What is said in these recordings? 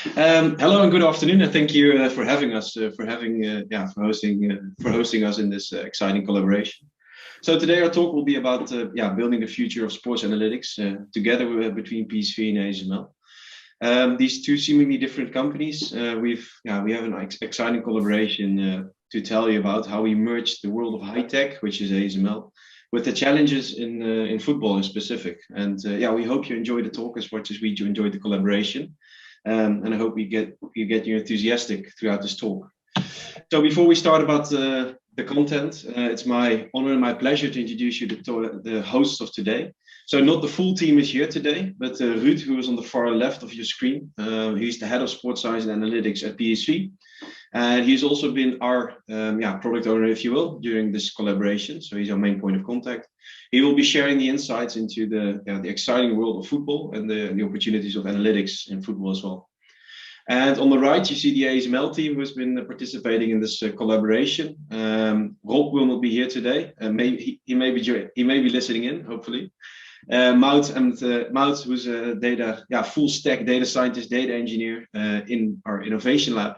Hello and good afternoon, and thank you for having us, for hosting us in this exciting collaboration. So today our talk will be about building the future of sports analytics together between PSV and ASML. These two seemingly different companies, we have an exciting collaboration to tell you about how we merge the world of high tech, which is ASML, with the challenges in football in specific. And we hope you enjoy the talk as much as we enjoyed the collaboration. And I hope you get you enthusiastic throughout this talk. So before we start about the content, it's my honor and my pleasure to introduce you to the hosts of today. So not the full team is here today, but Ruud, who is on the far left of your screen. He's the head of sports science and analytics at PSV. And he's also been our product owner, if you will, during this collaboration. So he's our main point of contact. He will be sharing the insights into the exciting world of football and the opportunities of analytics in football as well. And on the right, you see the ASML team who has been participating in this collaboration. Rob will not be here today. He may be listening in, hopefully. Maud, who's a full stack data scientist, data engineer in our innovation lab.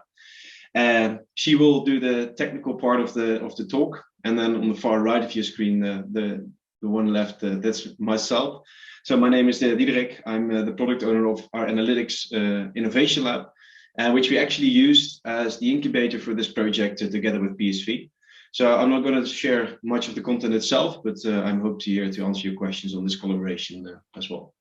She will do the technical part of the talk, and then on the far right of your screen, the one left, that's myself. So my name is Diederik. I'm the product owner of our analytics innovation lab, which we actually used as the incubator for this project together with PSV. So I'm not going to share much of the content itself, but I'm hope to answer your questions on this collaboration as well.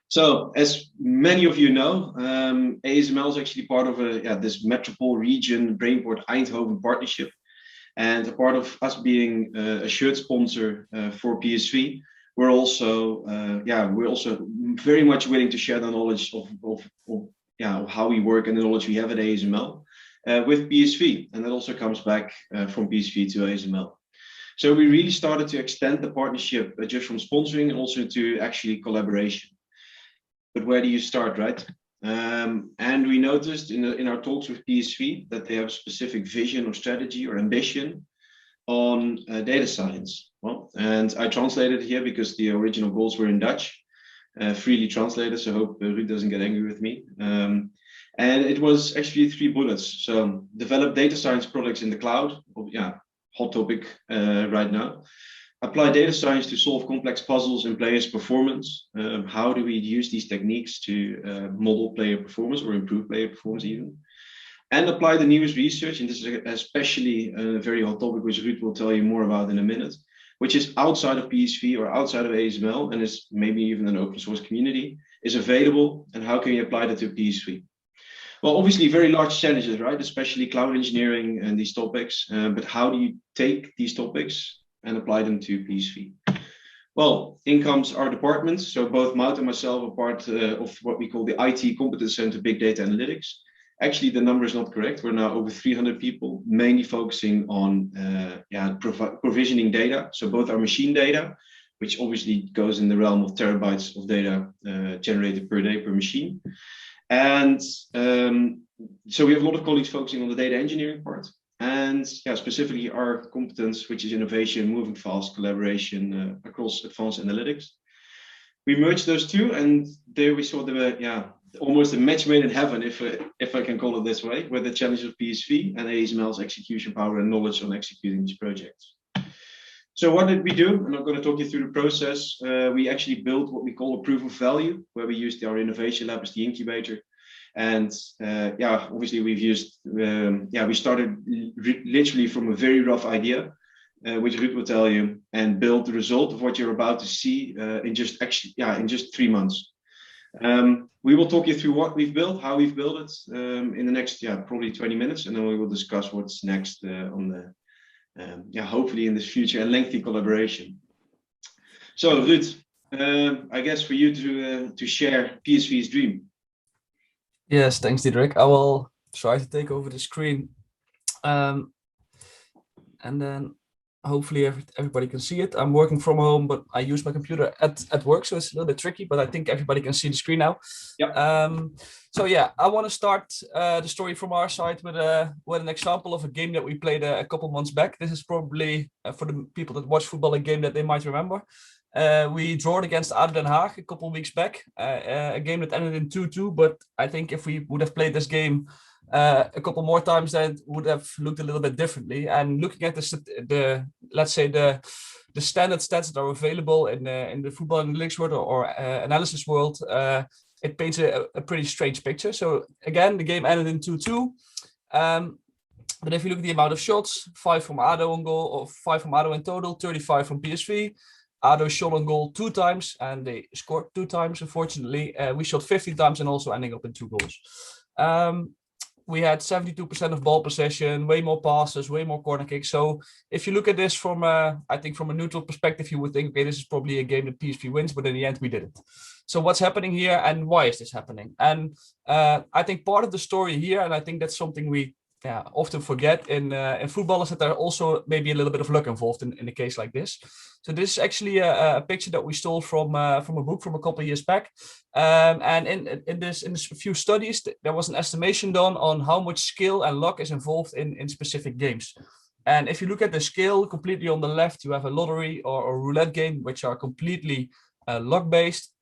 So as many of you know, ASML is actually part of this metropole region Brainport Eindhoven partnership. And a part of us being a shirt sponsor for PSV, we're also very much willing to share the knowledge of how we work and the knowledge we have at ASML with PSV, and that also comes back from PSV to ASML. So we really started to extend the partnership just from sponsoring and also to actually collaboration. But where do you start, right? And we noticed in our talks with PSV that they have a specific vision or strategy or ambition on data science. Well, and I translated here because the original goals were in Dutch, freely translated, so I hope Ruud doesn't get angry with me. And it was actually 3 bullets. So develop data science products in the cloud, hot topic right now. Apply data science to solve complex puzzles in players' performance. How do we use these techniques to model player performance or improve player performance even? And apply the newest research, and this is especially a very hot topic, which Ruud will tell you more about in a minute, which is outside of PSV or outside of ASML, and is maybe even an open source community, is available, and how can you apply that to PSV? Well, obviously very large challenges, right? Especially cloud engineering and these topics, but how do you take these topics and apply them to PSV? Well, in comes our departments. So both Maud and myself are part of what we call the IT Competence Center Big Data Analytics. Actually, the number is not correct. We're now over 300 people, mainly focusing on provisioning data. So both our machine data, which obviously goes in the realm of terabytes of data generated per day per machine. And so we have a lot of colleagues focusing on the data engineering part. And specifically our competence, which is innovation, moving fast, collaboration across advanced analytics. We merged those two, and there we saw almost a match made in heaven, if I can call it this way, with the challenge of PSV and ASML's execution power and knowledge on executing these projects. So what did we do? I'm not going to talk you through the process. We actually built what we call a proof of value, where we used our innovation lab as the incubator. And obviously we've used, we started literally from a very rough idea, which Ruud will tell you, and build the result of what you're about to see in just 3 months. We will talk you through what we've built, how we've built it in the next probably 20 minutes, and then we will discuss what's next on the hopefully in this future and lengthy collaboration. So Ruud, I guess for you to share PSV's dream. Yes, thanks, Diederik. I will try to take over the screen, and then hopefully everybody can see it. I'm working from home, but I use my computer at work, so it's a little bit tricky, but I think everybody can see the screen now. Yeah. So yeah, I want to start the story from our side with an example of a game that we played a couple months back. This is probably for the people that watch football a game that they might remember. We drawed against ADO Den Haag a couple of weeks back, a game that ended in 2-2. But I think if we would have played this game a couple more times, then it would have looked a little bit differently. And looking at the let's say the standard stats that are available in the football analytics world or analysis world, it paints a pretty strange picture. So again, the game ended in 2-2. But if you look at the amount of shots, 5 from ADO on goal, or 5 from ADO in total, 35 from PSV. ADO shot on goal 2 times and they scored 2 times. Unfortunately, we shot 15 times and also ending up in 2 goals. We had 72% of ball possession, way more passes, way more corner kicks. So if you look at this from, I think from a neutral perspective, you would think, okay, this is probably a game that PSV wins, but in the end we didn't. So what's happening here and why is this happening? And I think part of the story here, and I think that's something we often forget in football, is that there also maybe a little bit of luck involved in a case like this. So this is actually a picture that we stole from a book from a couple of years back. And in this few studies, there was an estimation done on how much skill and luck is involved in specific games. And if you look at the scale completely on the left, you have a lottery or a roulette game, which are completely luck-based.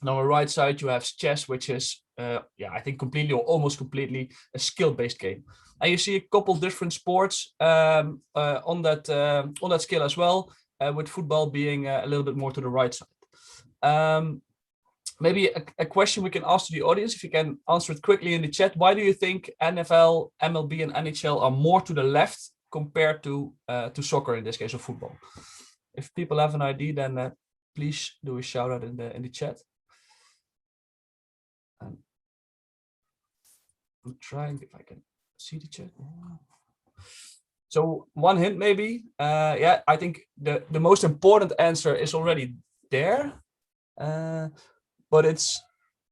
And on the right side, you have chess, which is, I think completely or almost completely a skill-based game. And you see a couple different sports on that scale as well, with football being a little bit more to the right side. Maybe a question we can ask to the audience, if you can answer it quickly in the chat. Why do you think NFL, MLB, and NHL are more to the left compared to soccer, in this case, or football? If people have an idea, then please do a shout out in the chat. I'm trying if I can see the chat. So one hint maybe, I think the most important answer is already there, but it's,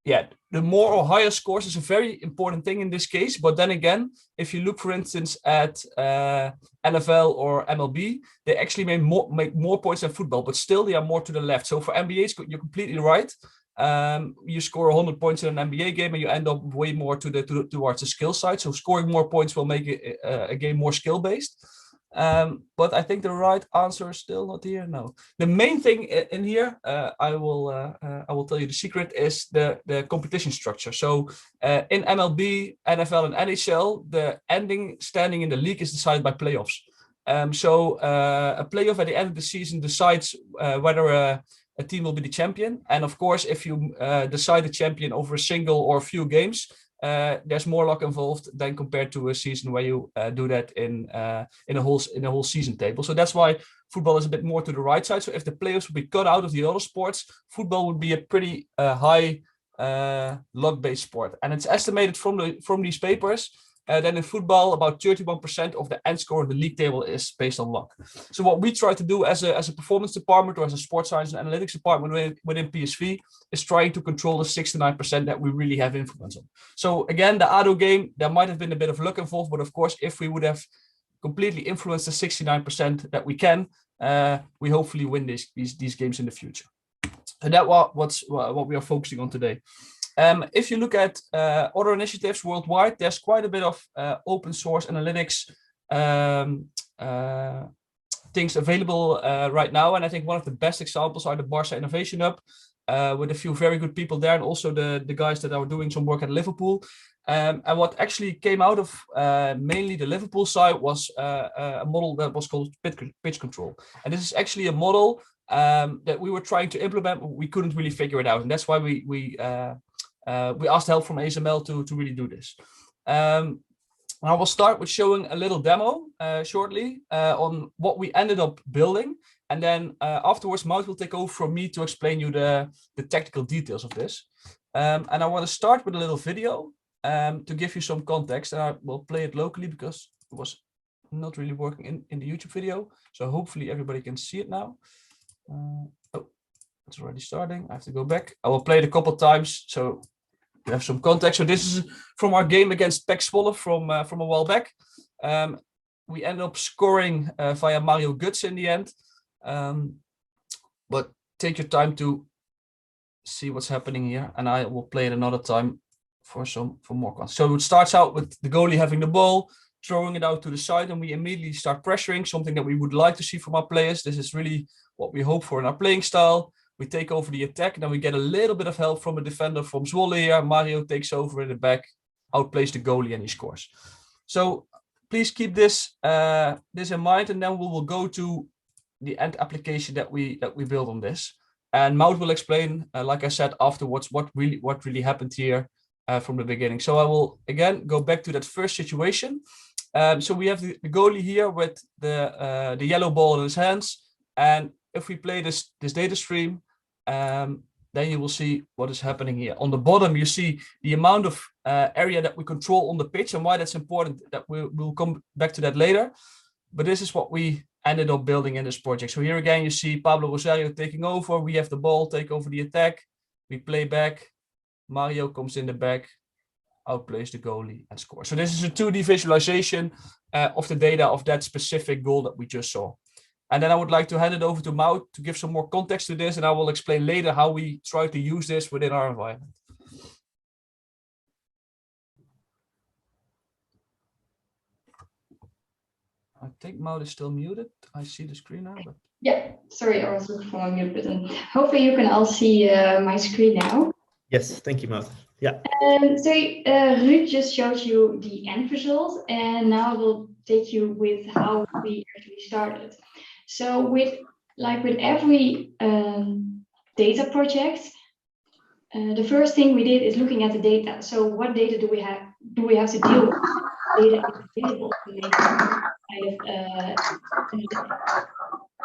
the more or higher scores is a very important thing in this case. But then again, if you look, for instance, at NFL or MLB, they actually make more points than football, but still they are more to the left. So for NBA, you're completely right. You score 100 points in an NBA game and you end up way more towards the skill side. So scoring more points will make a game more skill based. But I think the right answer is still not here. No, the main thing in here, I will tell you the secret, is the competition structure. So in MLB, NFL, and NHL, the ending standing in the league is decided by playoffs. So a playoff at the end of the season decides whether a team will be the champion. And of course, if you decide the champion over a single or a few games, there's more luck involved than compared to a season where you do that in a whole season table. So that's why football is a bit more to the right side. So if the players would be cut out of the other sports, football would be a pretty high luck-based sport. And it's estimated from these papers then in football, about 31% of the end score in the league table is based on luck. So what we try to do as a performance department or as a sports science and analytics department within PSV is trying to control the 69% that we really have influence on. So again, the ADO game, there might have been a bit of luck involved, but of course, if we would have completely influenced the 69% that we can, we hopefully win these games in the future. And that's what we are focusing on today. If you look at other initiatives worldwide, there's quite a bit of open source analytics things available right now. And I think one of the best examples are the Barca Innovation Hub, with a few very good people there, and also the guys that are doing some work at Liverpool. And what actually came out of mainly the Liverpool side was a model that was called pitch control. And this is actually a model that we were trying to implement, but we couldn't really figure it out. And that's why we asked help from ASML to really do this. I will start with showing a little demo shortly on what we ended up building. And then afterwards, Maud will take over from me to explain you the technical details of this. And I want to start with a little video to give you some context. And I will play it locally because it was not really working in the YouTube video. So hopefully everybody can see it now. Oh, it's already starting. I have to go back. I will play it a couple of times so you have some context. So this is from our game against Pek Zwolle from a while back. We ended up scoring via Mario Götze in the end. But take your time to see what's happening here, and I will play it another time for more context. So it starts out with the goalie having the ball, throwing it out to the side, and we immediately start pressuring, something that we would like to see from our players. This is really what we hope for in our playing style. We take over the attack, and then we get a little bit of help from a defender from Zwolle here. Mario takes over in the back, outplays the goalie, and he scores. So please keep this in mind, and then we will go to the end application that we build on this. And Maud will explain, like I said, afterwards, what really happened here from the beginning. So I will again go back to that first situation. So we have the goalie here with the yellow ball in his hands, and if we play this data stream, then you will see what is happening here. On the bottom, you see the amount of area that we control on the pitch, and why that's important. That we'll come back to that later. But this is what we ended up building in this project. So here again, you see Pablo Rosario taking over. We have the ball, take over the attack. We play back. Mario comes in the back, outplays the goalie, and scores. So this is a 2D visualization of the data of that specific goal that we just saw. And then I would like to hand it over to Maud to give some more context to this, and I will explain later how we try to use this within our environment. I think Maud is still muted. I see the screen now. But... Yeah, sorry, I was looking for my mute button. Hopefully you can all see my screen now. Yes, thank you, Maud. Yeah. So Ruud just showed you the end result, and now I will take you with how we actually started. So with every data project, the first thing we did is looking at the data. So what data do we have to deal with? Data is available to make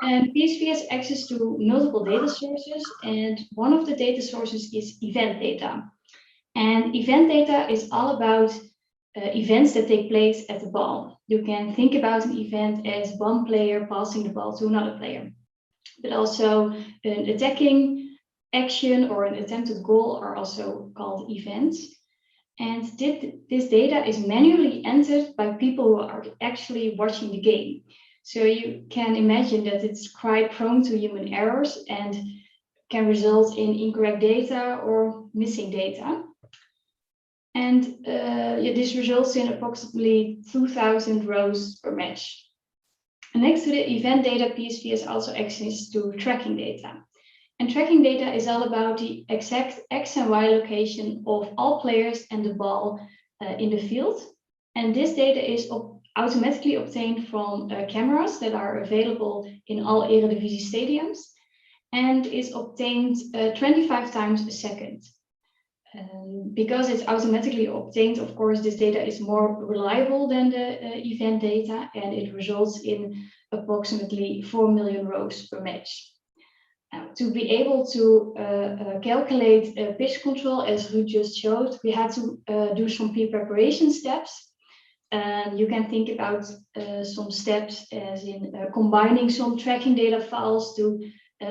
and PSV has access to multiple data sources, and one of the data sources is event data. And event data is all about events that take place at the ball. You can think about an event as one player passing the ball to another player, but also an attacking action or an attempted goal are also called events. And this data is manually entered by people who are actually watching the game. So you can imagine that it's quite prone to human errors and can result in incorrect data or missing data. And this results in approximately 2,000 rows per match. And next to the event data, PSV has also access to tracking data. And tracking data is all about the exact X and Y location of all players and the ball in the field. And this data is automatically obtained from cameras that are available in all Eredivisie stadiums and is obtained 25 times a second. Because it's automatically obtained, of course, this data is more reliable than the event data, and it results in approximately 4 million rows per match. To be able to calculate pitch control, as Ruud just showed, we had to do some pre-preparation steps. You can think about some steps as in combining some tracking data files to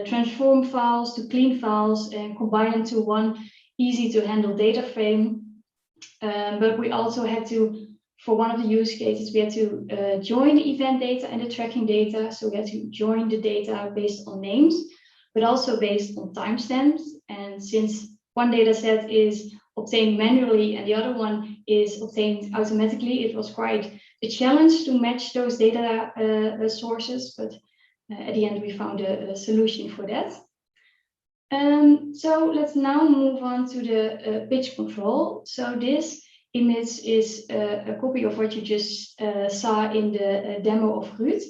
transform files to clean files and combine them to one easy to handle data frame. But we also had to, for one of the use cases, we had to join the event data and the tracking data. So we had to join the data based on names, but also based on timestamps. And since one data set is obtained manually and the other one is obtained automatically, it was quite a challenge to match those data sources, but at the end we found a solution for that. So let's now move on to the pitch control. So this image is a copy of what you just saw in the demo of Ruud.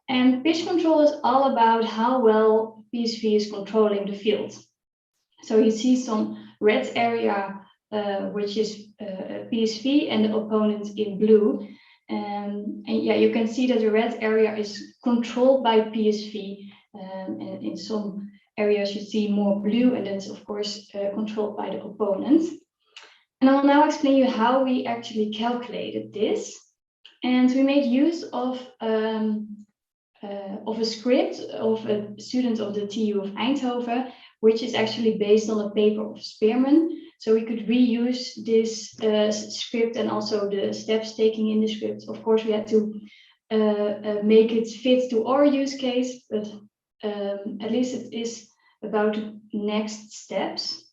And pitch control is all about how well PSV is controlling the field. So you see some red area, which is PSV, and the opponent in blue. And yeah, you can see that the red area is controlled by PSV. And in some areas you see more blue, and that's of course controlled by the opponent. And I'll now explain you how we actually calculated this. And we made use of a script of a student of the TU of Eindhoven, which is actually based on a paper of Spearman. So we could reuse this script and also the steps taken in the script. Of course, we had to make it fit to our use case, but at least it is about next steps.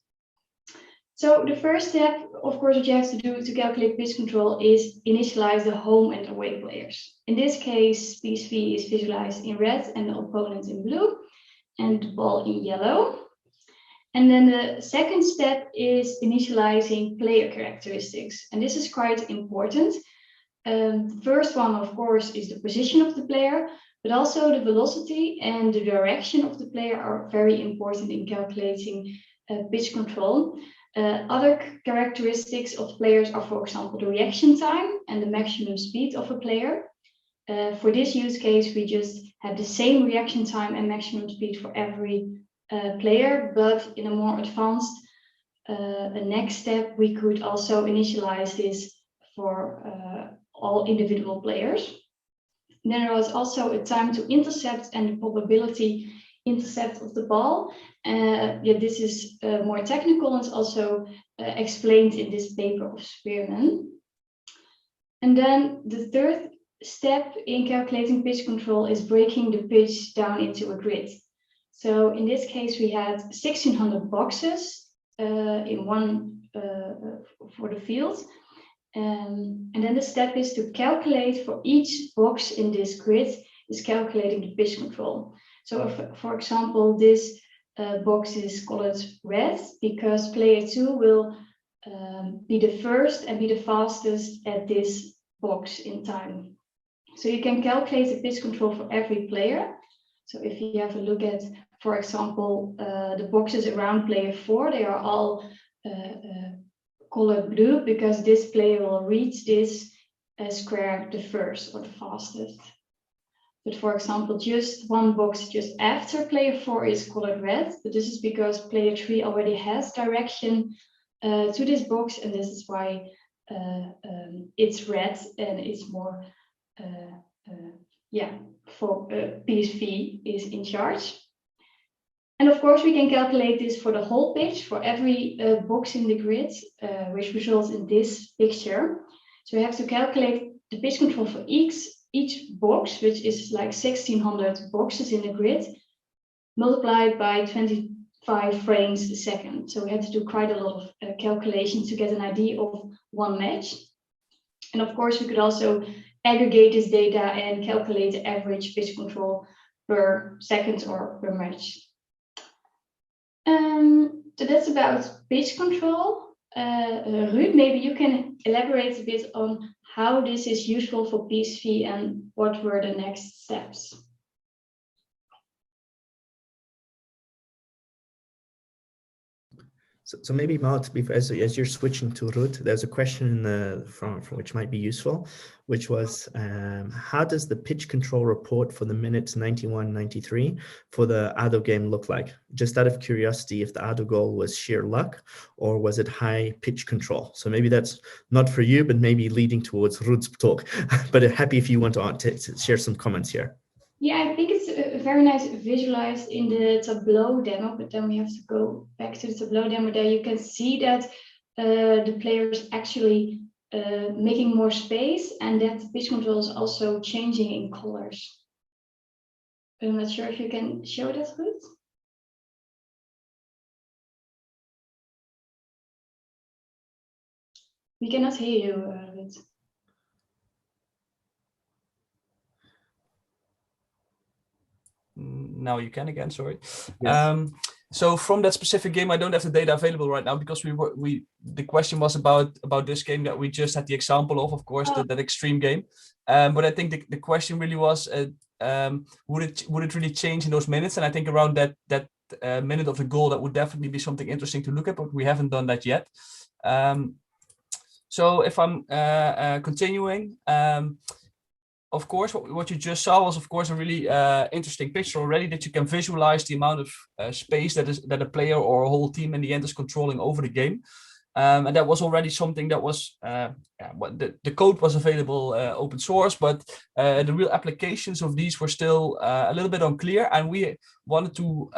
So the first step, of course, what you have to do to calculate pitch control is initialize the home and away players. In this case, PSV is visualized in red and the opponent in blue and the ball in yellow. And then the second step is initializing player characteristics. And this is quite important. The first one, of course, is the position of the player, but also the velocity and the direction of the player are very important in calculating pitch control. Other characteristics of players are, for example, the reaction time and the maximum speed of a player. For this use case, we just have the same reaction time and maximum speed for every player, but in a more advanced next step, we could also initialize this for all individual players. Then there was also a time to intercept and the probability intercept of the ball. This is more technical and it's also explained in this paper of Spearman. And then the third step in calculating pitch control is breaking the pitch down into a grid. So in this case, we had 1600 boxes in one for the field. And then the step is to calculate for each box in this grid is calculating the pitch control. So if, for example, this box is colored red because player 2 will be the first and be the fastest at this box in time. So you can calculate the pitch control for every player. So if you have a look at, for example, the boxes around player 4, they are all colored blue because this player will reach this square the first or the fastest. But for example, just one box just after player 4 is colored red, but this is because player 3 already has direction to this box, and this is why it's red and it's more, for PSV is in charge. And of course, we can calculate this for the whole pitch, for every box in the grid, which results in this picture. So we have to calculate the pitch control for each box, which is like 1600 boxes in the grid, multiplied by 25 frames a second. So we had to do quite a lot of calculations to get an idea of one match. And of course, we could also aggregate this data and calculate the average pitch control per second or per match. So that's about pitch control. Ruud, maybe you can elaborate a bit on how this is useful for PSV and what were the next steps. So maybe Maud, as you're switching to Ruud, there's a question from which might be useful, which was how does the pitch control report for the minutes 91, 93 for the ADO game look like? Just out of curiosity, if the ADO goal was sheer luck or was it high pitch control? So maybe that's not for you, but maybe leading towards Ruud's talk. But happy if you want to share some comments here. Yeah, I think it's very nice visualized in the Tableau demo, but then we have to go back to the Tableau demo. There you can see that the players actually making more space and that the pitch control is also changing in colors. I'm not sure if you can show that, Ruud. We cannot hear you, Ruud. Now you can again, sorry. Yes. So from that specific game, I don't have the data available right now because the question was about this game that we just had the example of course, that extreme game. But I think the question really was, would it really change in those minutes? And I think around that minute of the goal, that would definitely be something interesting to look at, but we haven't done that yet. So if I'm continuing, of course, what you just saw was, of course, a really interesting picture already, that you can visualize the amount of space that a player or a whole team in the end is controlling over the game. And that was already something that was, the code was available open source, but the real applications of these were still a little bit unclear. And we wanted to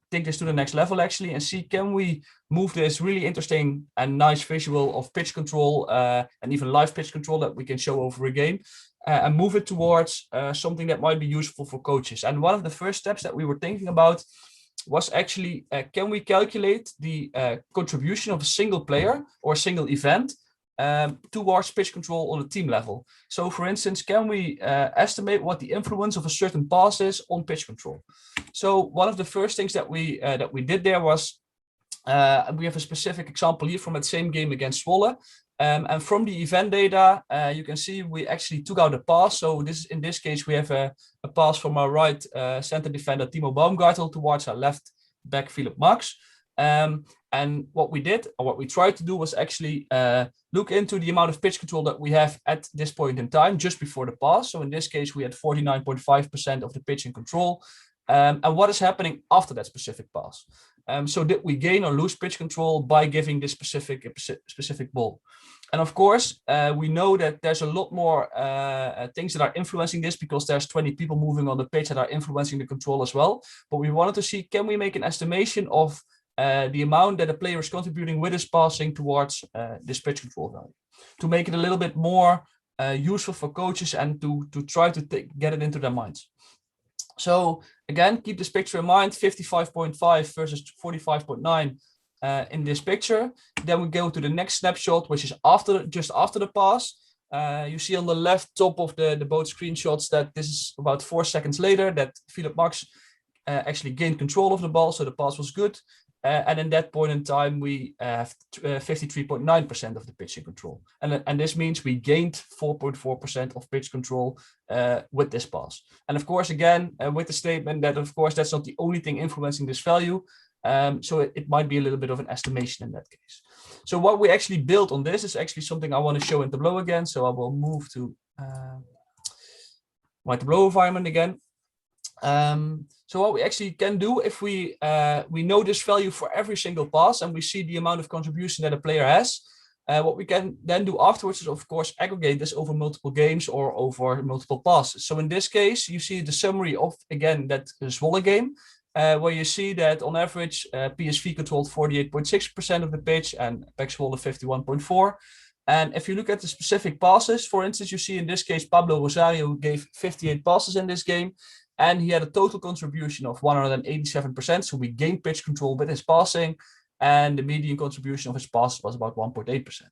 take this to the next level actually and see, can we move this really interesting and nice visual of pitch control and even live pitch control that we can show over a game, and move it towards something that might be useful for coaches. And one of the first steps that we were thinking about was actually, can we calculate the contribution of a single player or a single event towards pitch control on a team level? So for instance, can we estimate what the influence of a certain pass is on pitch control? So one of the first things that we did there was, we have a specific example here from that same game against Zwolle. And from the event data, you can see we actually took out a pass. So in this case, we have a pass from our right center defender, Timo Baumgartel, towards our left back, Philip Max. And what we did, or what we tried to do, was actually look into the amount of pitch control that we have at this point in time, just before the pass. So in this case, we had 49.5% of the pitch in control. And what is happening after that specific pass? So did we gain or lose pitch control by giving this specific ball? And of course, we know that there's a lot more things that are influencing this, because there's 20 people moving on the pitch that are influencing the control as well. But we wanted to see, can we make an estimation of the amount that a player is contributing with his passing towards this pitch control value, to make it a little bit more useful for coaches and to try to get it into their minds. So again, keep this picture in mind, 55.5 versus 45.9 in this picture. Then we go to the next snapshot, which is just after the pass. You see on the left top of the both screenshots that this is about 4 seconds later that Philip Max actually gained control of the ball, so the pass was good. And in that point in time, we have 53.9% of the pitch in control. And this means we gained 4.4% of pitch control with this pass. And of course, again, with the statement that, of course, that's not the only thing influencing this value. So it might be a little bit of an estimation in that case. So what we actually built on this is actually something I want to show in Tableau again. So I will move to my Tableau environment again. So what we actually can do, if we know this value for every single pass and we see the amount of contribution that a player has, what we can then do afterwards is, of course, aggregate this over multiple games or over multiple passes. So in this case, you see the summary of, again, that Zwolle game, where you see that on average, PSV controlled 48.6% of the pitch and PEC Zwolle 51.4%. And if you look at the specific passes, for instance, you see in this case, Pablo Rosario, who gave 58 passes in this game. And he had a total contribution of 187%. So we gained pitch control with his passing. And the median contribution of his pass was about 1.8%.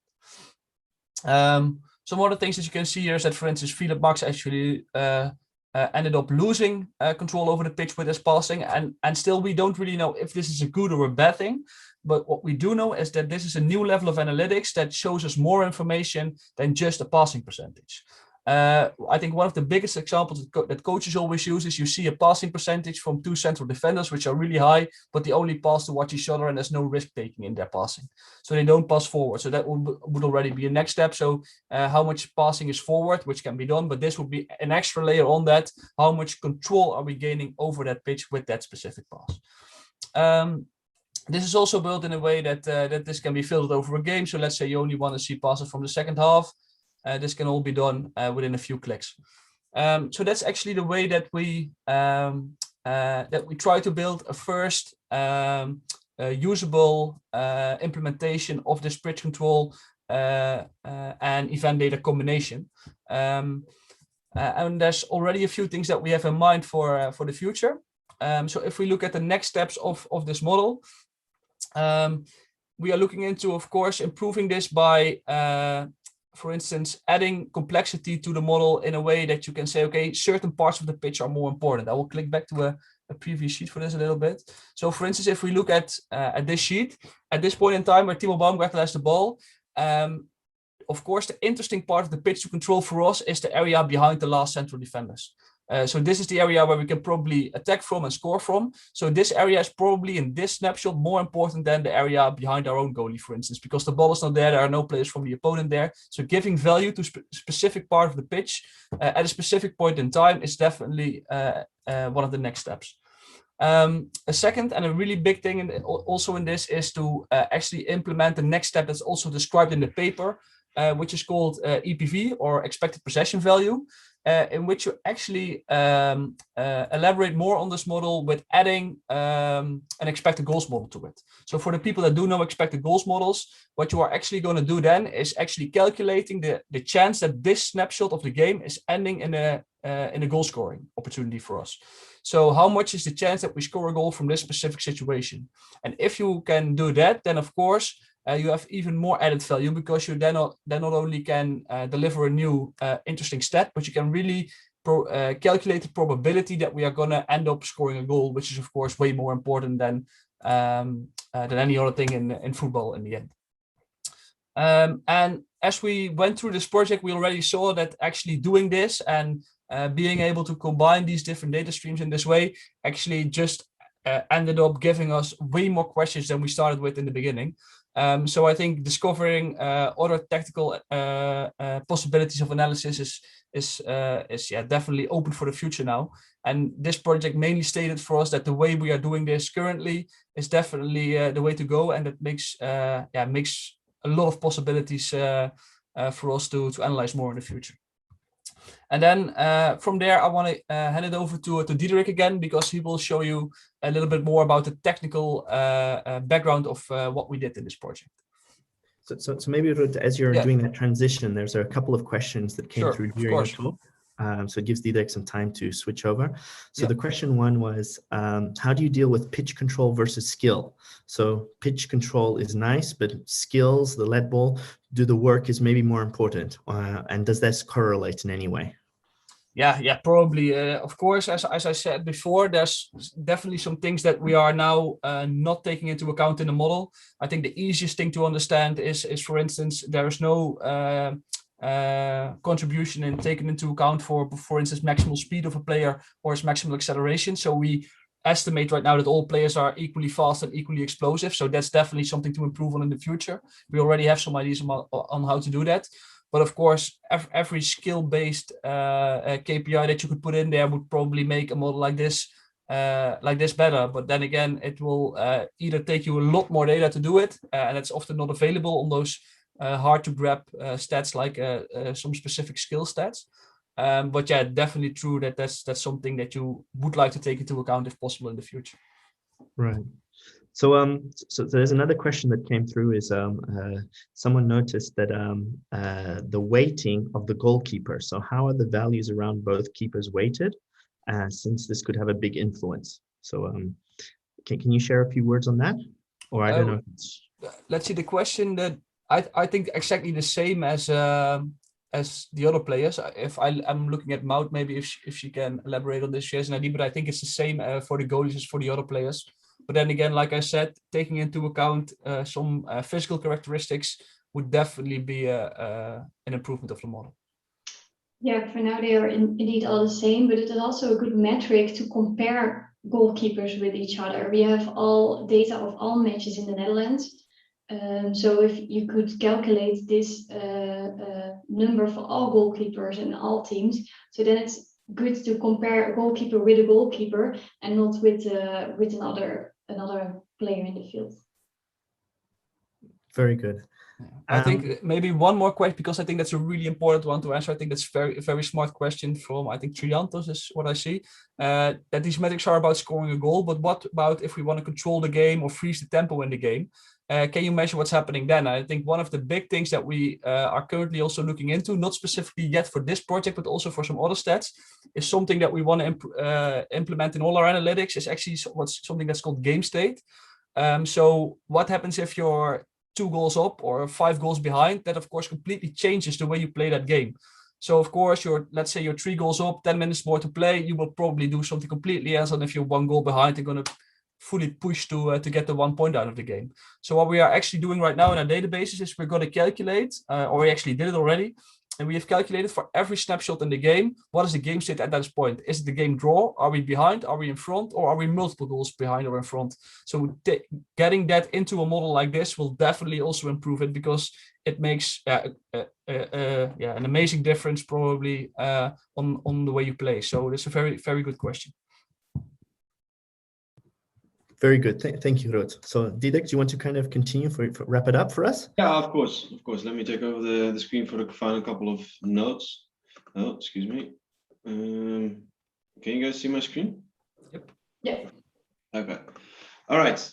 Some other things that you can see here is that, for instance, Philip Max actually ended up losing control over the pitch with his passing. And still, we don't really know if this is a good or a bad thing. But what we do know is that this is a new level of analytics that shows us more information than just a passing percentage. I think one of the biggest examples that coaches always use is you see a passing percentage from two central defenders, which are really high, but they only pass towards each other and there's no risk taking in their passing. So they don't pass forward. So that would already be a next step. So how much passing is forward, which can be done, but this would be an extra layer on that. How much control are we gaining over that pitch with that specific pass? This is also built in a way that this can be filtered over a game. So let's say you only want to see passes from the second half. This can all be done within a few clicks. So that's actually the way that we try to build a first usable implementation of this pitch control and event data combination. And there's already a few things that we have in mind for the future. So if we look at the next steps of this model, we are looking into, of course, improving this by for instance, adding complexity to the model in a way that you can say, okay, certain parts of the pitch are more important. I will click back to a previous sheet for this a little bit. So for instance, if we look at this sheet, at this point in time where Timo Baumgartel has the ball, of course, the interesting part of the pitch to control for us is the area behind the last central defenders. So this is the area where we can probably attack from and score from. So this area is probably in this snapshot more important than the area behind our own goalie, for instance, because the ball is not there. There are no players from the opponent there. So giving value to specific part of the pitch at a specific point in time is definitely one of the next steps. A second and a really big thing also in this is to actually implement the next step that's also described in the paper, which is called EPV, or expected possession value. in which you actually elaborate more on this model with adding an expected goals model to it. So for the people that do know expected goals models, what you are actually going to do then is actually calculating the chance that this snapshot of the game is ending in a goal scoring opportunity for us. So how much is the chance that we score a goal from this specific situation? And if you can do that, then of course you have even more added value, because you then not only can deliver a new interesting stat, but you can really calculate the probability that we are going to end up scoring a goal, which is of course way more important than any other thing in football in the end. And as we went through this project, we already saw that actually doing this and being able to combine these different data streams in this way actually just ended up giving us way more questions than we started with in the beginning. So I think discovering other tactical possibilities of analysis is definitely open for the future now. And this project mainly stated for us that the way we are doing this currently is definitely the way to go, and it makes a lot of possibilities for us to analyze more in the future. And then from there, I want to hand it over to Diederik again, because he will show you a little bit more about the technical background of what we did in this project. So maybe as you're doing that transition, there's a couple of questions that came through during your talk. So it gives Diederik some time to switch over. So the question one was, how do you deal with pitch control versus skill? So pitch control is nice, but skills, the lead ball, do the work is maybe more important. And does this correlate in any way? Yeah, probably. Of course, as I said before, there's definitely some things that we are now not taking into account in the model. I think the easiest thing to understand is for instance, there is no contribution in taken into account for instance, maximal speed of a player or his maximal acceleration. So we estimate right now that all players are equally fast and equally explosive. So that's definitely something to improve on in the future. We already have some ideas on how to do that. But of course, every skill-based KPI that you could put in there would probably make a model like this better. But then again, it will either take you a lot more data to do it, and it's often not available on those hard to grab stats like some specific skill stats. But yeah, definitely true that that's something that you would like to take into account if possible in the future. Right. So so there's another question that came through is someone noticed that the weighting of the goalkeeper. So how are the values around both keepers weighted, since this could have a big influence? So can you share a few words on that? Or I don't know. Let's see, the question that I think exactly the same as the other players. If I'm looking at Maud, maybe if she can elaborate on this, she has an idea, but I think it's the same for the goalies as for the other players. But then again, like I said, taking into account some physical characteristics would definitely be an improvement of the model. Yeah, for now they are indeed all the same, but it is also a good metric to compare goalkeepers with each other. We have all data of all matches in the Netherlands. So if you could calculate this number for all goalkeepers and all teams, so then it's good to compare a goalkeeper with a goalkeeper and not with another player in the field. Very good. I think maybe one more question, because I think that's a really important one to answer. I think that's a very smart question from, I think, Triantos is what I see. That these metrics are about scoring a goal, but what about if we want to control the game or freeze the tempo in the game? Can you measure what's happening then? I think one of the big things that we are currently also looking into, not specifically yet for this project, but also for some other stats, is something that we want to implement in all our analytics, is actually something that's called game state. So what happens if you're 2 goals up or 5 goals behind? That of course completely changes the way you play that game. So of course, let's say you're 3 goals up, 10 minutes more to play, you will probably do something completely else than if you're 1 goal behind, you're going to fully push to get the 1 point out of the game. So what we are actually doing right now in our databases is we're going to calculate, or we actually did it already, and we have calculated for every snapshot in the game, what is the game state at that point? Is it the game draw? Are we behind? Are we in front? Or are we multiple goals behind or in front? So getting that into a model like this will definitely also improve it, because it makes an amazing difference probably on the way you play. So it's a very, very good question. Very good. Thank you, Ruud. So Diederik, do you want to kind of continue for wrap it up for us? Yeah, of course. Let me take over the screen for the final couple of notes. Oh, excuse me. Can you guys see my screen? Yep. Yeah. Okay. All right.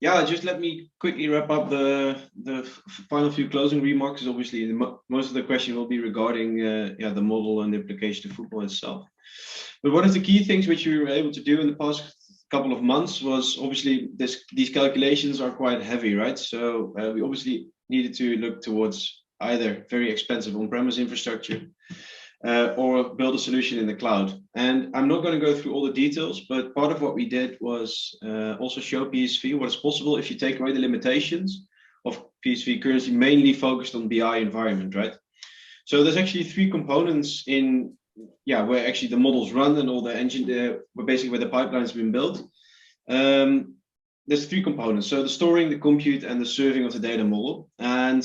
Yeah, just let me quickly wrap up the final few closing remarks. Obviously, most of the question will be regarding yeah, the model and the application to football itself. But one of the key things which we were able to do in the past couple of months was obviously these calculations are quite heavy, right? So we obviously needed to look towards either very expensive on-premise infrastructure or build a solution in the cloud. And I'm not going to go through all the details, but part of what we did was also show PSV what is possible if you take away the limitations of PSV currently mainly focused on BI environment, right? So there's actually three components in, yeah, where actually the models run and all the engine, where basically where the pipeline's been built. There's three components. So the storing, the compute, and the serving of the data model. And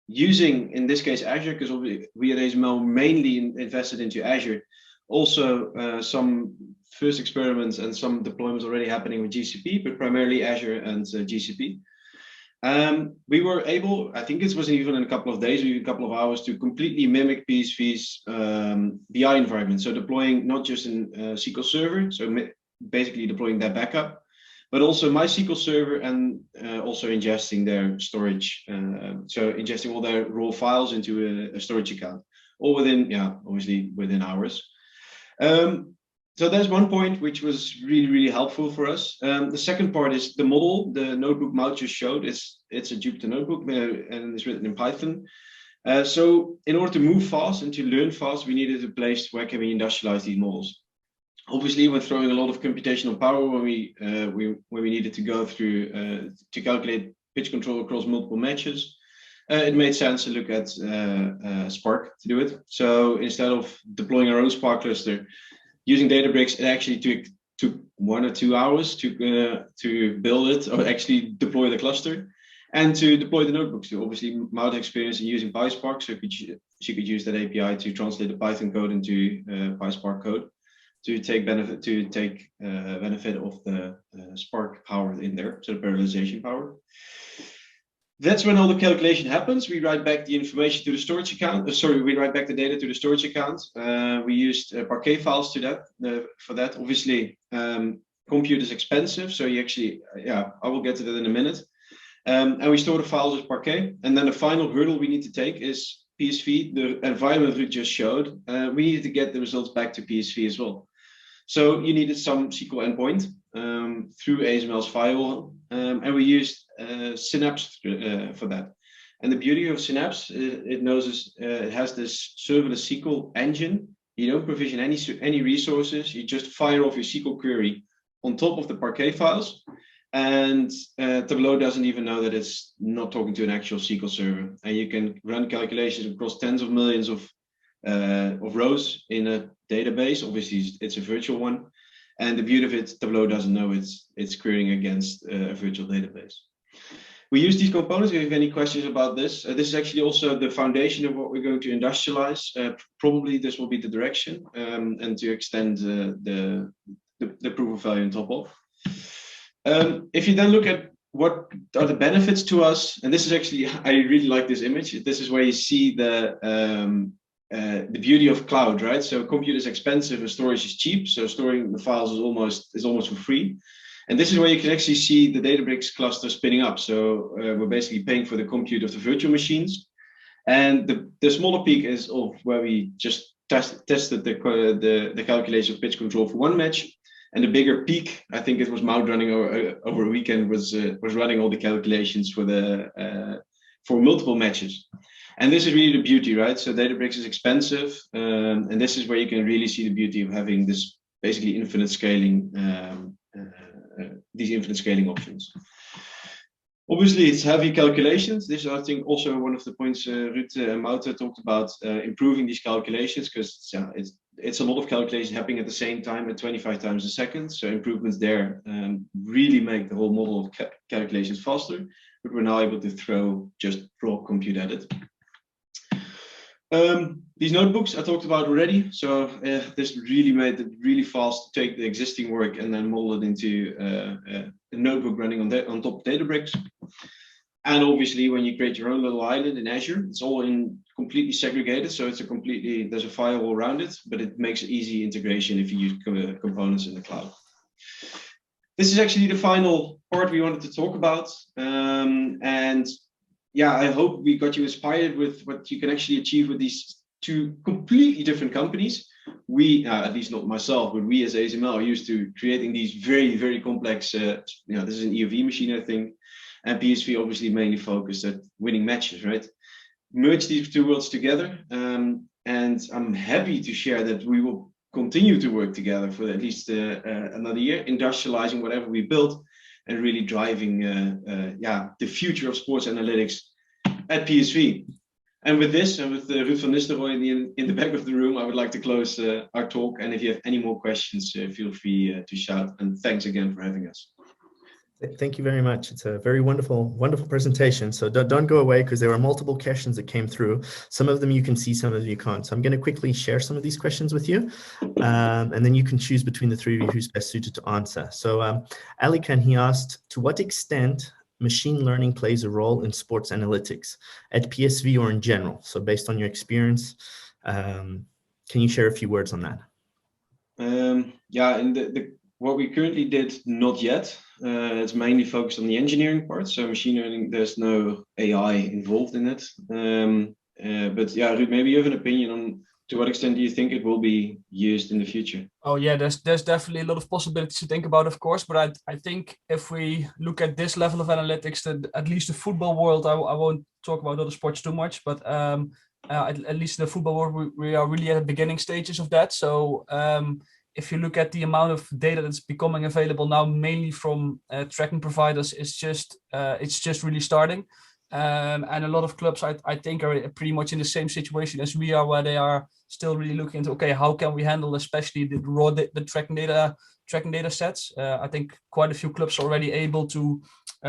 using, in this case, Azure, because we at ASML mainly invested into Azure. Also, some first experiments and some deployments already happening with GCP, but primarily Azure and GCP. We were able, I think it was even in a couple of days, or a couple of hours, to completely mimic PSV's BI environment. So deploying not just in SQL Server, so basically deploying that backup, but also MySQL Server and also ingesting their storage. So ingesting all their raw files into a storage account, all within, yeah, obviously within hours. So there's one point which was really, really helpful for us. The second part is the model. The notebook Maud just showed, it's a Jupyter notebook and it's written in Python. So in order to move fast and to learn fast, we needed a place where can we industrialize these models. Obviously, we're throwing a lot of computational power when we needed to go through to calculate pitch control across multiple matches. It made sense to look at Spark to do it. So instead of deploying our own Spark cluster, using Databricks, it actually took 1 or 2 hours to build it, or actually deploy the cluster, and to deploy the notebooks. So obviously, Maud experience in using PySpark, so she could use that API to translate the Python code into PySpark code to take benefit of the Spark power in there, so the parallelization power. That's when all the calculation happens. We write back the information to the storage account. We write back the data to the storage account. We used Parquet files to that. For that, obviously, compute is expensive, so you actually, yeah, I will get to that in a minute. And we store the files as Parquet. And then the final hurdle we need to take is PSV, the environment we just showed. We needed to get the results back to PSV as well. So you needed some SQL endpoint through ASML's firewall, and we used Synapse for that. And the beauty of Synapse, it has this serverless SQL engine. You don't provision any resources. You just fire off your SQL query on top of the Parquet files, and Tableau doesn't even know that it's not talking to an actual SQL server. And you can run calculations across tens of millions of rows in a database. Obviously, it's a virtual one. And the beauty of it, Tableau doesn't know it's querying against a virtual database. We use these components. If you have any questions about this, this is actually also the foundation of what we're going to industrialize. Probably this will be the direction, and to extend the proof of value on top of. If you then look at what are the benefits to us, and this is actually, I really like this image. This is where you see the beauty of cloud, right? So compute is expensive and storage is cheap. So storing the files is almost for free. And this is where you can actually see the Databricks cluster spinning up. So we're basically paying for the compute of the virtual machines. And the smaller peak is of where we just tested the calculation of pitch control for one match. And the bigger peak, I think it was Maud running over a weekend, was running all the calculations for multiple matches. And this is really the beauty, right? So Databricks is expensive, and this is where you can really see the beauty of having this basically infinite scaling, these infinite scaling options. Obviously, it's heavy calculations. This is, I think, also one of the points Ruud and Maud talked about, improving these calculations, because it's a lot of calculations happening at the same time at 25 times a second. So improvements there really make the whole model of calculations faster, but we're now able to throw just raw compute at it. These notebooks I talked about already. So this really made it really fast to take the existing work and then model it into a notebook running on top of Databricks. And obviously, when you create your own little island in Azure, it's all in completely segregated. So it's there's a firewall around it, but it makes easy integration if you use components in the cloud. This is actually the final part we wanted to talk about. And yeah, I hope we got you inspired with what you can actually achieve with these two completely different companies. We, at least not myself, but we as ASML are used to creating these very, very complex, this is an EOV machine, I think, and PSV obviously mainly focused at winning matches, right? Merge these two worlds together. And I'm happy to share that we will continue to work together for at least another year, industrializing whatever we built and really driving the future of sports analytics at PSV. And with this, and with Ruud van Nistelrooy in the back of the room, I would like to close our talk. And if you have any more questions, feel free to shout. And thanks again for having us. Thank you very much. It's a very wonderful, wonderful presentation. So don't go away, because there were multiple questions that came through. Some of them you can see, some of them you can't. So I'm going to quickly share some of these questions with you. And then you can choose between the three of you who's best suited to answer. So Ali Khan, he asked, to what extent machine learning plays a role in sports analytics at PSV or in general? So based on your experience, can you share a few words on that? In what we currently did, not yet. It's mainly focused on the engineering part. So machine learning, there's no AI involved in it. But yeah, Ruud, maybe you have an opinion on to what extent do you think it will be used in the future? Oh yeah, there's definitely a lot of possibilities to think about, of course. But I think if we look at this level of analytics, that at least the football world, I won't talk about other sports too much, but at least in the football world, we are really at the beginning stages of that. So if you look at the amount of data that's becoming available now, mainly from tracking providers, it's just really starting. And a lot of clubs, I think, are pretty much in the same situation as we are, where they are still really looking into, okay, how can we handle especially the raw the tracking data sets. I think quite a few clubs are already able to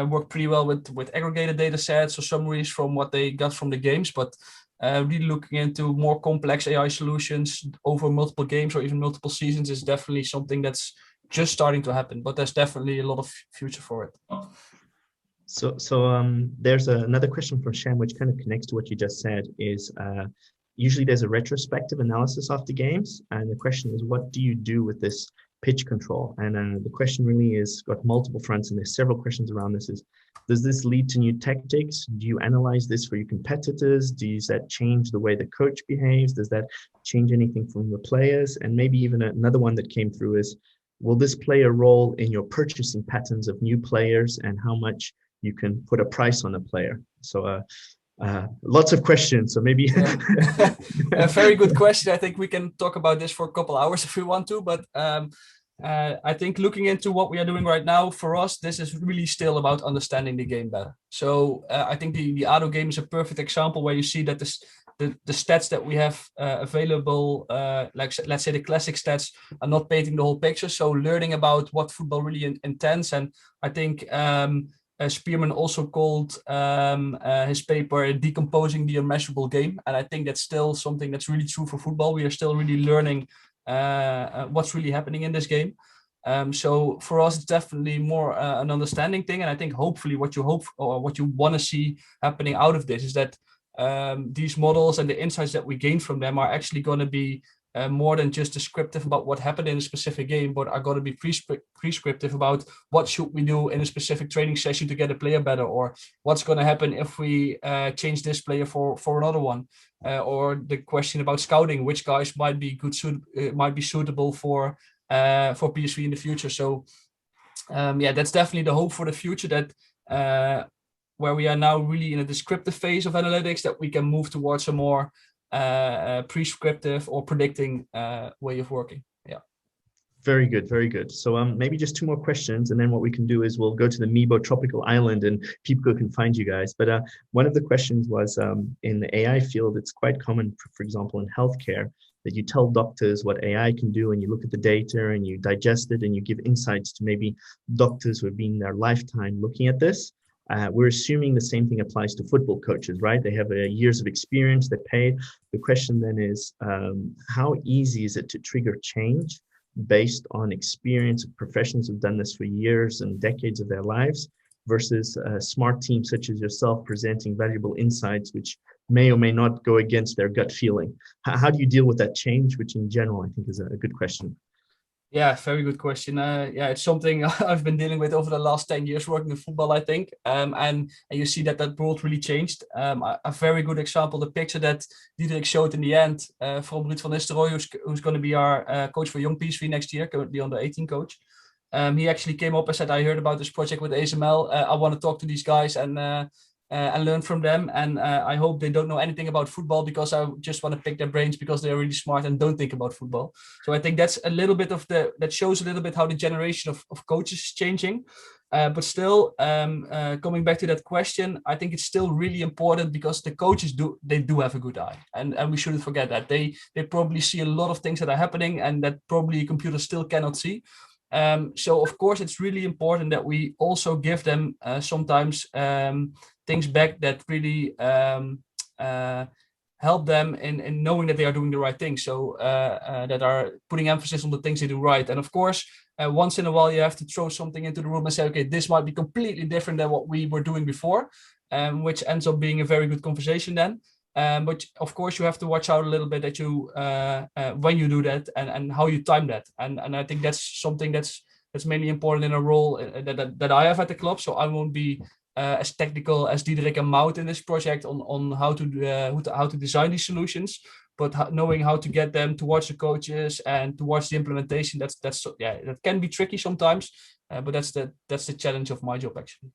work pretty well with aggregated data sets or summaries from what they got from the games, but really looking into more complex AI solutions over multiple games or even multiple seasons is definitely something that's just starting to happen, but there's definitely a lot of future for it. So there's another question from Shem, which kind of connects to what you just said, is usually there's a retrospective analysis after games. And the question is, what do you do with this pitch control? And the question really is got multiple fronts, and there's several questions around this. Is, does this lead to new tactics? Do you analyze this for your competitors? Does that change the way the coach behaves? Does that change anything from the players? And maybe even another one that came through is, will this play a role in your purchasing patterns of new players and how much you can put a price on a player? So lots of questions. So maybe a very good question. I think we can talk about this for a couple hours if we want to, but I think looking into what we are doing right now, for us, this is really still about understanding the game better. So I think the ADO game is a perfect example where you see that the stats that we have available, like let's say the classic stats, are not painting the whole picture. So learning about what football really intends, and I think Spearman also called his paper "Decomposing the Unmeasurable Game," and I think that's still something that's really true for football. We are still really learning what's really happening in this game. So for us, it's definitely more an understanding thing, and I think hopefully what you hope or what you want to see happening out of this is that these models and the insights that we gain from them are actually going to be more than just descriptive about what happened in a specific game, but are going to be prescriptive about what should we do in a specific training session to get a player better, or what's going to happen if we change this player for another one, or the question about scouting, which guys might be suitable for PSV in the future. So that's definitely the hope for the future, that where we are now really in a descriptive phase of analytics, that we can move towards a more prescriptive or predicting way of working. Yeah. Very good, very good. So maybe just two more questions, and then what we can do is we'll go to the Mibo tropical island and people can find you guys. But one of the questions was, in the AI field, it's quite common, for example, in healthcare, that you tell doctors what AI can do, and you look at the data and you digest it and you give insights to maybe doctors who have been in their lifetime looking at this. We're assuming the same thing applies to football coaches, right? They have years of experience, they paid. The question then is, how easy is it to trigger change based on experience of professionals who've done this for years and decades of their lives? versus a smart team such as yourself presenting valuable insights which may or may not go against their gut feeling? How do you deal with that change, which in general I think is a good question? Yeah, very good question. Yeah, it's something I've been dealing with over the last 10 years working in football, I think. And you see that world really changed. A very good example, the picture that Diederik showed in the end from Ruud van Nistelrooy, who's going to be our coach for young PSV next year, currently under 18 coach. He actually came up and said, I heard about this project with ASML. I want to talk to these guys and learn from them. And I hope they don't know anything about football, because I just want to pick their brains because they're really smart and don't think about football. So I think that's a little bit of that shows a little bit how the generation of coaches is changing. But still, coming back to that question, I think it's still really important, because the coaches do have a good eye, and we shouldn't forget that they probably see a lot of things that are happening and that probably a computer still cannot see. So of course it's really important that we also give them sometimes things back that really help them in knowing that they are doing the right thing. So that are putting emphasis on the things they do right. And of course, once in a while you have to throw something into the room and say, okay, this might be completely different than what we were doing before, which ends up being a very good conversation then. But of course you have to watch out a little bit that you when you do that and how you time that. And I think that's something that's mainly important in a role that I have at the club. So I won't be as technical as Diederik and Maud in this project on how to design these solutions, but knowing how to get them towards the coaches and towards the implementation. That can be tricky sometimes, but that's the challenge of my job actually.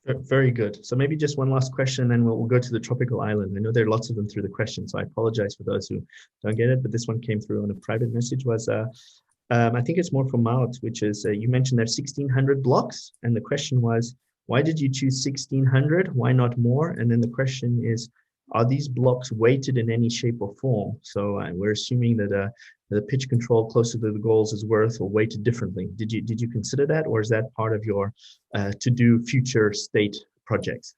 Very good. So maybe just one last question, and then we'll go to the tropical island. I know there are lots of them through the question, so I apologize for those who don't get it, but this one came through on a private message. Was I think it's more from Maud, which is you mentioned there's 1,600 blocks, and the question was, why did you choose 1,600? Why not more? And then the question is, are these blocks weighted in any shape or form? So we're assuming that the pitch control closer to the goals is worth or weighted differently. Did you consider that, or is that part of your to do future state projects?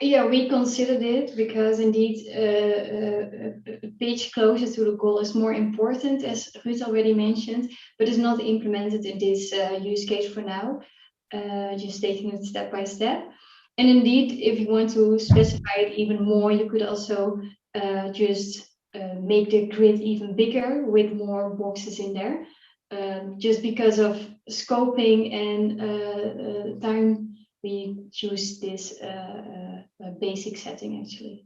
Yeah, we considered it because indeed a pitch closer to the goal is more important, as Ruud already mentioned, but is not implemented in this use case for now. Just taking it step by step. And indeed, if you want to specify it even more, you could also just make the grid even bigger with more boxes in there. Just because of scoping and time, we choose this basic setting actually.